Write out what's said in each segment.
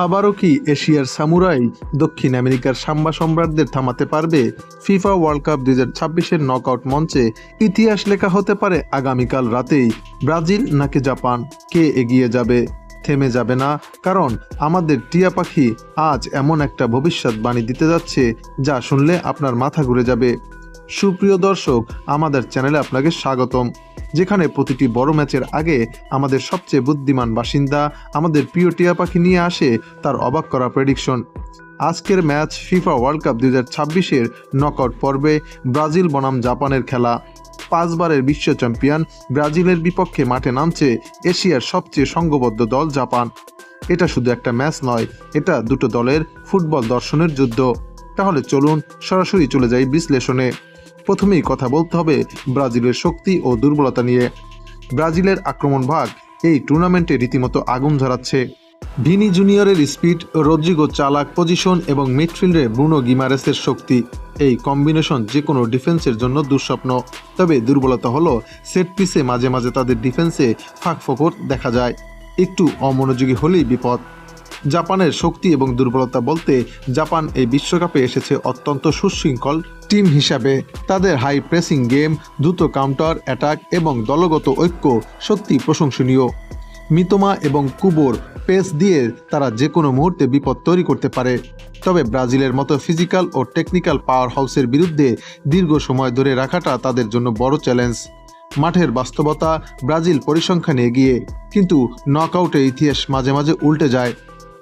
আবারও কি এশিয়ার সামুরাই দক্ষিণ আমেরিকার সাম্বা সম্রাটদের থামাতে পারবে? ফিফা ওয়ার্ল্ড কাপ 2026-এর নকআউট মঞ্চে ইতিহাস লেখা হতে পারে আগামীকাল রাতেই। ব্রাজিল নাকি জাপান, কে এগিয়ে যাবে? থেমে যাবে না, কারণ আমাদের টিয়া পাখি আজ এমন একটা ভবিষ্যৎবাণী দিতে যাচ্ছে যা শুনলে আপনার মাথা ঘুরে যাবে। সুপ্রিয় দর্শক, আমাদের চ্যানেলে আপনাকে স্বাগতম, যেখানে প্রতিটি বড় ম্যাচের আগে আমাদের সবচেয়ে বুদ্ধিমান বাসিন্দা আমাদের প্রিয় টিয়া পাখি নিয়ে আসে তার অবাক করা প্রেডিকশন। আজকের ম্যাচ ফিফা ওয়ার্ল্ড কাপ 2026-এর নকআউট পর্বে ব্রাজিল বনাম জাপানের খেলা। 5 বারের বিশ্ব চ্যাম্পিয়ন ব্রাজিলের বিপক্ষে মাঠে নামছে এশিয়ার সবচেয়ে সংঘবদ্ধ দল জাপান। এটা শুধু একটা ম্যাচ নয়, এটা দুটো দলের ফুটবল দর্শনের যুদ্ধ। তাহলে চলুন সরাসরি চলে যাই বিশ্লেষণে। প্রথমেই কথা বলতে হবে ব্রাজিলের শক্তি ও দুর্বলতা নিয়ে। ব্রাজিলের আক্রমণ ভাগ এই টুর্নামেন্টে রীতিমতো আগুন ঝরাচ্ছে। ভিনি জুনিয়রের স্পিড, রদ্রিগো চালাক পজিশন এবং মিডফিল্ডে ব্রুনো গিমারেসের শক্তি, এই কম্বিনেশন যে কোনো ডিফেন্সের জন্য দুঃস্বপ্ন। তবে দুর্বলতা হলো সেট পিসে মাঝে মাঝে তাদের ডিফেন্সে ফাঁকফোকর দেখা যায়, একটু অমনোযোগী হলেই বিপদ। জাপানের শক্তি এবং দুর্বলতা বলতে, জাপান এই বিশ্বকাপে এসেছে অত্যন্ত সুশৃঙ্খল টিম হিসাবে। তাদের হাই প্রেসিং গেম, দ্রুত কাউন্টার অ্যাটাক এবং দলগত ঐক্য সত্যি প্রশংসনীয়। মিতোমা এবং কুবোর পেস দিয়ে তারা যে কোনো মুহূর্তে বিপদ তৈরি করতে পারে। তবে ব্রাজিলের মতো ফিজিক্যাল ও টেকনিক্যাল পাওয়ার হাউসের বিরুদ্ধে দীর্ঘ সময় ধরে রাখাটা তাদের জন্য বড় চ্যালেঞ্জ। মাঠের বাস্তবতা, ব্রাজিল পরিসংখ্যানে এগিয়ে, কিন্তু নকআউটে ইতিহাস মাঝে মাঝে উল্টে যায়।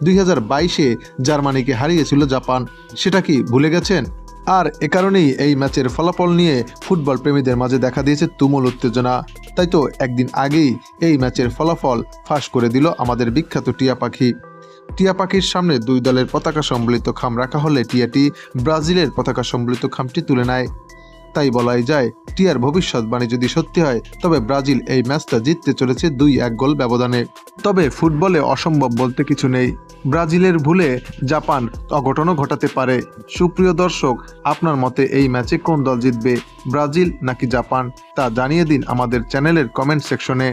2022-এ জার্মানিকে হারিয়েছিল জাপান, সেটা কি ভুলে গেছেন? আর এ কারণেই এই ম্যাচের ফলাফল নিয়ে ফুটবল প্রেমীদের মাঝে দেখা দিয়েছে তুমুল উত্তেজনা। তাই তো একদিন আগেই এই ম্যাচের ফলাফল ফাঁস করে দিল আমাদের বিখ্যাত টিয়া পাখি। টিয়া পাখির সামনে দুই দলের পতাকা সম্বলিত খাম রাখা হলে টিয়াটি ব্রাজিলের পতাকা সম্বলিত খামটি তুলে নেয়। তাই বলাই যায়, টিয়ার ভবিষ্যৎবাণী যদি সত্যি হয়, তবে ব্রাজিল এই ম্যাচটা জিততে চলেছে 2-1 গোল ব্যবধানে। তবে ফুটবলে অসম্ভব বলতে কিছু নেই, ব্রাজিলের ভুলে জাপান অঘটনও ঘটাতে পারে। সুপ্রিয় দর্শক, আপনার মতে এই ম্যাচে কোন দল জিতবে, ব্রাজিল নাকি জাপান, তা জানিয়ে দিন আমাদের চ্যানেলের কমেন্ট সেকশনে।